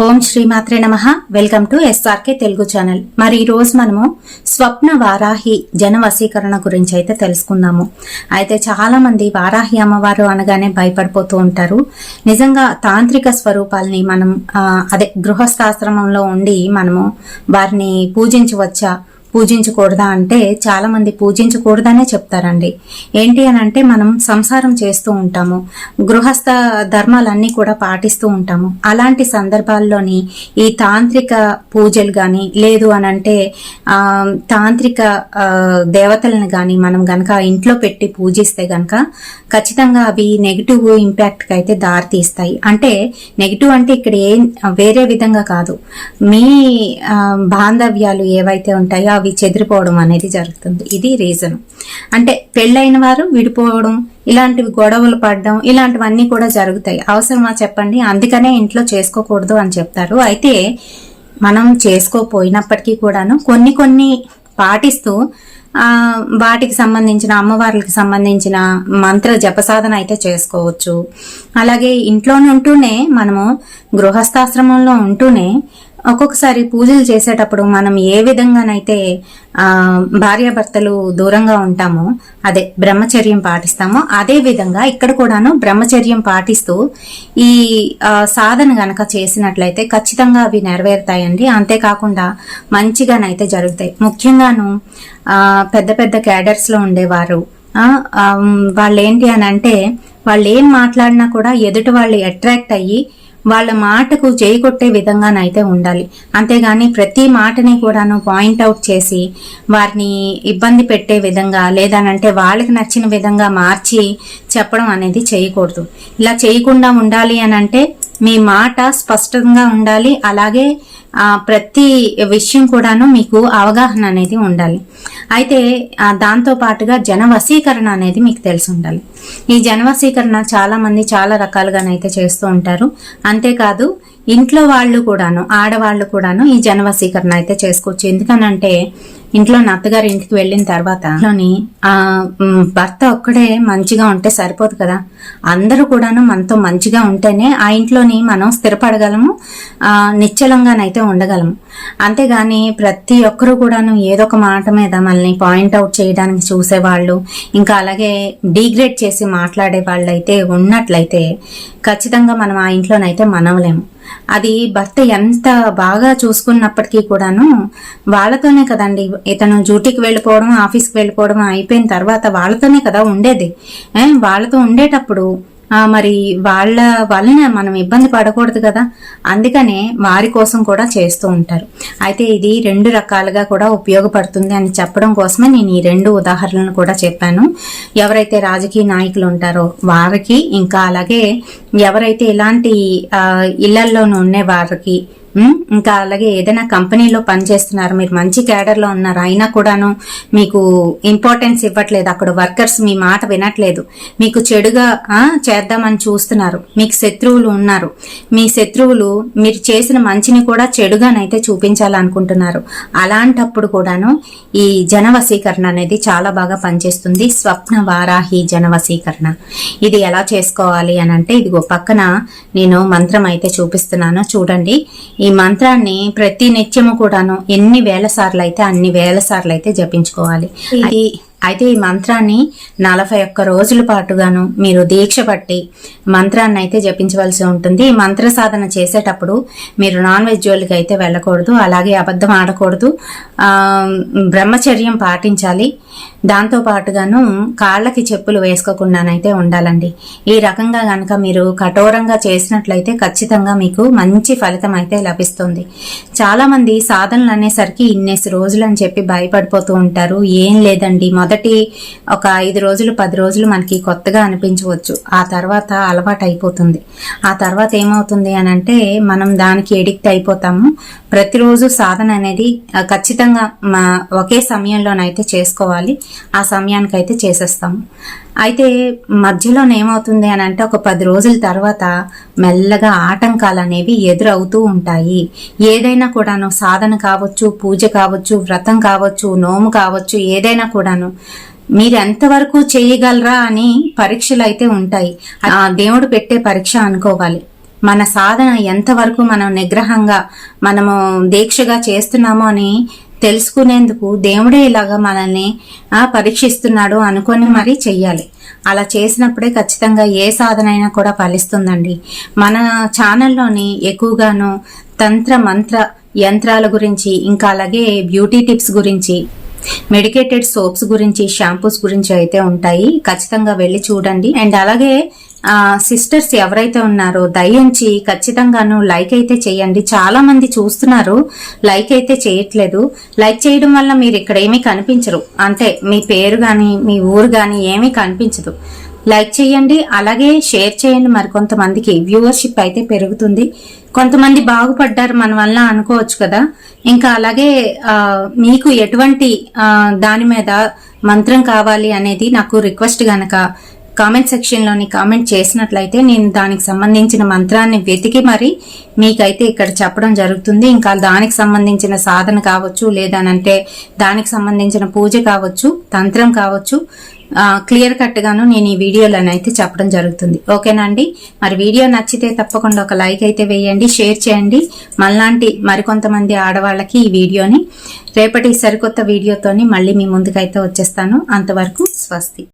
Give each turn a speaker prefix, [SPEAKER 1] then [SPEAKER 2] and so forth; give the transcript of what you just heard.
[SPEAKER 1] ఓం శ్రీమాత్రే నమః. Welcome to SRK Telugu channel. మరి ఈ రోజు మనము స్వప్న వారాహి జన వశీకరణ గురించి అయితే తెలుసుకుందాము. అయితే చాలా మంది వారాహి అమ్మవారు అనగానే భయపడిపోతూ ఉంటారు. నిజంగా తాంత్రిక స్వరూపాలని మనం గృహస్థాశ్రమంలో ఉండి మనము వారిని పూజించకూడదా అంటే చాలా మంది పూజించకూడదనే చెప్తారండి. ఏంటి అని అంటే మనం సంసారం చేస్తూ ఉంటాము, గృహస్థ ధర్మాలన్నీ కూడా పాటిస్తూ ఉంటాము. అలాంటి సందర్భాల్లోని ఈ తాంత్రిక పూజలు గాని లేదు అని అంటే తాంత్రిక దేవతలను గాని మనం గనక ఇంట్లో పెట్టి పూజిస్తే గనక ఖచ్చితంగా అవి నెగిటివ్ ఇంపాక్ట్ కి అయితే దారి తీస్తాయి. అంటే నెగిటివ్ అంటే ఇక్కడ వేరే విధంగా కాదు, మీ బాంధవ్యాలు ఏవైతే ఉంటాయో అవి చెదిరిపోవడం అనేది జరుగుతుంది. ఇది రీజన్. అంటే పెళ్ళైన వారు విడిపోవడం, ఇలాంటివి గొడవలు పడడం, ఇలాంటివన్నీ కూడా జరుగుతాయి. అవసరమా చెప్పండి? అందుకనే ఇంట్లో చేసుకోకూడదు అని చెప్తారు. అయితే మనం చేసుకోపోయినప్పటికీ కూడాను కొన్ని పాటిస్తూ వాటికి సంబంధించిన అమ్మవార్లకి సంబంధించిన మంత్ర జపసాధన అయితే చేసుకోవచ్చు. అలాగే ఇంట్లోనే ఉంటూనే మనము గృహస్థాశ్రమంలో ఉంటూనే ఒక్కొక్కసారి పూజలు చేసేటప్పుడు మనం ఏ విధంగానైతే భార్యాభర్తలు దూరంగా ఉంటామో, అదే బ్రహ్మచర్యం పాటిస్తామో, అదే విధంగా ఇక్కడ కూడాను బ్రహ్మచర్యం పాటిస్తూ ఈ సాధన గనక చేసినట్లయితే ఖచ్చితంగా అవి నెరవేరుతాయండి. అంతేకాకుండా మంచిగానైతే జరుగుతాయి. ముఖ్యంగాను పెద్ద పెద్ద క్యాడర్స్ లో ఉండేవారు వాళ్ళు ఏంటి అని అంటే వాళ్ళు ఏం మాట్లాడినా కూడా ఎదుటి వాళ్ళు అట్రాక్ట్ అయ్యి వాళ్ళ మాటకు చేయి కొట్టే విధంగానైతే ఉండాలి. అంతేగాని ప్రతి మాటని కూడాను పాయింట్అవుట్ చేసి వారిని ఇబ్బంది పెట్టే విధంగా లేదనంటే వాళ్ళకి నచ్చిన విధంగా మార్చి చెప్పడం అనేది చేయకూడదు. ఇలా చేయకుండా ఉండాలి అని అంటే మీ మాట స్పష్టంగా ఉండాలి. అలాగే ప్రతి విషయం కూడాను మీకు అవగాహన అనేది ఉండాలి. అయితే దాంతో పాటుగా జన వశీకరణ అనేది మీకు తెలిసి ఉండాలి. ఈ జన వశీకరణ చాలా మంది చాలా రకాలుగానైతే చేస్తూ ఉంటారు. అంతేకాదు ఇంట్లో వాళ్ళు కూడాను, ఆడవాళ్ళు కూడాను ఈ జన వశీకరణ అయితే చేసుకోవచ్చు. ఎందుకనంటే ఇంట్లో అత్తగారి ఇంటికి వెళ్ళిన తర్వాత భర్త ఒక్కడే మంచిగా ఉంటే సరిపోదు కదా, అందరూ కూడాను మనతో మంచిగా ఉంటేనే ఆ ఇంట్లోని మనం స్థిరపడగలము, నిశ్చలంగానైతే ఉండగలము. అంతేగాని ప్రతి ఒక్కరూ కూడాను ఏదో ఒక మాట మీద మనల్ని పాయింట్అవుట్ చేయడానికి చూసేవాళ్ళు, ఇంకా అలాగే డీగ్రేడ్ చేసి మాట్లాడే వాళ్ళు అయితే ఉన్నట్లయితే ఖచ్చితంగా మనం ఆ ఇంట్లోనైతే మనవలేము. అది భర్త ఎంత బాగా చూసుకున్నప్పటికీ కూడాను వాళ్ళతోనే కదండి, ఇతను డ్యూటీకి వెళ్ళిపోవడం, ఆఫీస్కి వెళ్ళిపోవడం అయిపోయిన తర్వాత వాళ్ళతోనే కదా ఉండేది. వాళ్ళతో ఉండేటప్పుడు మరి వాళ్ళ వలన మనం ఇబ్బంది పడకూడదు కదా, అందుకనే వారి కోసం కూడా చేస్తూ ఉంటారు. అయితే ఇది రెండు రకాలుగా కూడా ఉపయోగపడుతుంది అని చెప్పడం కోసమే నేను ఈ రెండు ఉదాహరణలు కూడా చెప్పాను. ఎవరైతే రాజకీయ నాయకులు ఉంటారో వారికి, ఇంకా అలాగే ఎవరైతే ఇలాంటి ఇళ్లల్లోనూ ఉండే వారికి, ఇంకా అలాగే ఏదైనా కంపెనీలో పనిచేస్తున్నారు, మీరు మంచి క్యాడర్ లో ఉన్నారు, అయినా కూడాను మీకు ఇంపార్టెన్స్ ఇవ్వట్లేదు, అక్కడ వర్కర్స్ మీ మాట వినట్లేదు, మీకు చెడుగా చేద్దామని చూస్తున్నారు, మీకు శత్రువులు ఉన్నారు, మీ శత్రువులు మీరు చేసిన మంచిని కూడా చెడుగానైతే చూపించాలనుకుంటున్నారు, అలాంటప్పుడు కూడాను ఈ జన వశీకరణ అనేది చాలా బాగా పనిచేస్తుంది. స్వప్న వారాహి జన వశీకరణ ఇది ఎలా చేసుకోవాలి అని అంటే ఇదిగో పక్కన నేను మంత్రం అయితే చూపిస్తున్నాను చూడండి. ఈ మంత్రాన్ని ప్రతి నిత్యము కూడాను ఎన్ని వేల సార్లు అయితే అన్ని వేల సార్లు అయితే జపించుకోవాలి. అయితే ఈ మంత్రాన్ని 41 రోజుల పాటుగాను మీరు దీక్ష పట్టి మంత్రాన్ని అయితే జపించవలసి ఉంటుంది. ఈ మంత్ర సాధన చేసేటప్పుడు మీరు నాన్ వెజ్ జోలికి అయితే వెళ్ళకూడదు, అలాగే అబద్ధం ఆడకూడదు, బ్రహ్మచర్యం పాటించాలి. దాంతో పాటుగాను కాళ్ళకి చెప్పులు వేసుకోకుండానైతే ఉండాలండి. ఈ రకంగా గనక మీరు కఠోరంగా చేసినట్లయితే ఖచ్చితంగా మీకు మంచి ఫలితం అయితే లభిస్తుంది. చాలా మంది సాధనలు అనేసరికి ఇన్నేసి రోజులు అని చెప్పి భయపడిపోతూ ఉంటారు. ఏం లేదండి, మొదటి ఒక 5 రోజులు 10 రోజులు మనకి కొత్తగా అనిపించవచ్చు, ఆ తర్వాత అలవాటు అయిపోతుంది. ఆ తర్వాత ఏమవుతుంది అని అంటే మనం దానికి ఎడిక్ట్ అయిపోతాము. ప్రతిరోజు సాధన అనేది ఖచ్చితంగా ఒకే సమయంలోనైతే చేసుకోవాలి. ఆ సమయానికైతే చేసేస్తాము. అయితే మధ్యలో ఏమవుతుంది అని అంటే ఒక 10 రోజుల తర్వాత మెల్లగా ఆటంకాలు అనేవి ఎదురవుతూ ఉంటాయి. ఏదైనా కూడాను సాధన కావచ్చు, పూజ కావచ్చు, వ్రతం కావచ్చు, నోము కావచ్చు, ఏదైనా కూడాను మీరు ఎంతవరకు చేయగలరా అని పరీక్షలు అయితే ఉంటాయి. దేవుడు పెట్టే పరీక్ష అనుకోవాలి. మన సాధన ఎంతవరకు మనం నిగ్రహంగా మనము దీక్షగా చేస్తున్నామో అని తెలుసుకునేందుకు దేవుడే ఇలాగా మనల్ని పరీక్షిస్తున్నాడు అనుకొని మరీ చెయ్యాలి. అలా చేసినప్పుడే ఖచ్చితంగా ఏ సాధన అయినా కూడా ఫలిస్తుందండి. మన ఛానల్లోని ఎక్కువగాను తంత్ర మంత్ర యంత్రాల గురించి, ఇంకా అలాగే బ్యూటీ టిప్స్ గురించి, మెడికేటెడ్ సోప్స్ గురించి, షాంపూస్ గురించి అయితే ఉంటాయి. ఖచ్చితంగా వెళ్ళి చూడండి. అండ్ అలాగే సిస్టర్స్ ఎవరైతే ఉన్నారో దయించి ఖచ్చితంగాను లైక్ అయితే చేయండి. చాలా మంది చూస్తున్నారు, లైక్ అయితే చేయట్లేదు. లైక్ చేయడం వల్ల మీరు ఇక్కడ ఏమీ కనిపించరు, అంటే మీ పేరు గాని మీ ఊరు గాని ఏమీ కనిపించదు. లైక్ చేయండి, అలాగే షేర్ చేయండి. మరి కొంతమందికి వ్యూవర్షిప్ అయితే పెరుగుతుంది. కొంతమంది బాగుపడ్డారు మన వల్ల అనుకోవచ్చు కదా. ఇంకా అలాగే మీకు ఎటువంటి దాని మీద మంత్రం కావాలి అనేది నాకు రిక్వెస్ట్ గనక కామెంట్ సెక్షన్ లోని కామెంట్ చేసినట్లయితే నేను దానికి సంబంధించిన మంత్రాన్ని వెతికి మరి మీకైతే ఇక్కడ చెప్పడం జరుగుతుంది. ఇంకా దానికి సంబంధించిన సాధన కావచ్చు, లేదనంటే దానికి సంబంధించిన పూజ కావచ్చు, తంత్రం కావచ్చు, క్లియర్ కట్ గాను నేను ఈ వీడియోలోనైతే చెప్పడం జరుగుతుంది. ఓకేనా అండి? మరి వీడియో నచ్చితే తప్పకుండా ఒక లైక్ అయితే వేయండి, షేర్ చేయండి. మళ్ళాంటి మరికొంతమంది ఆడవాళ్ళకి ఈ వీడియోని రేపటి సరికొత్త వీడియోతోని మళ్ళీ మీ ముందుకైతే వచ్చేస్తాను. అంతవరకు స్వస్తి.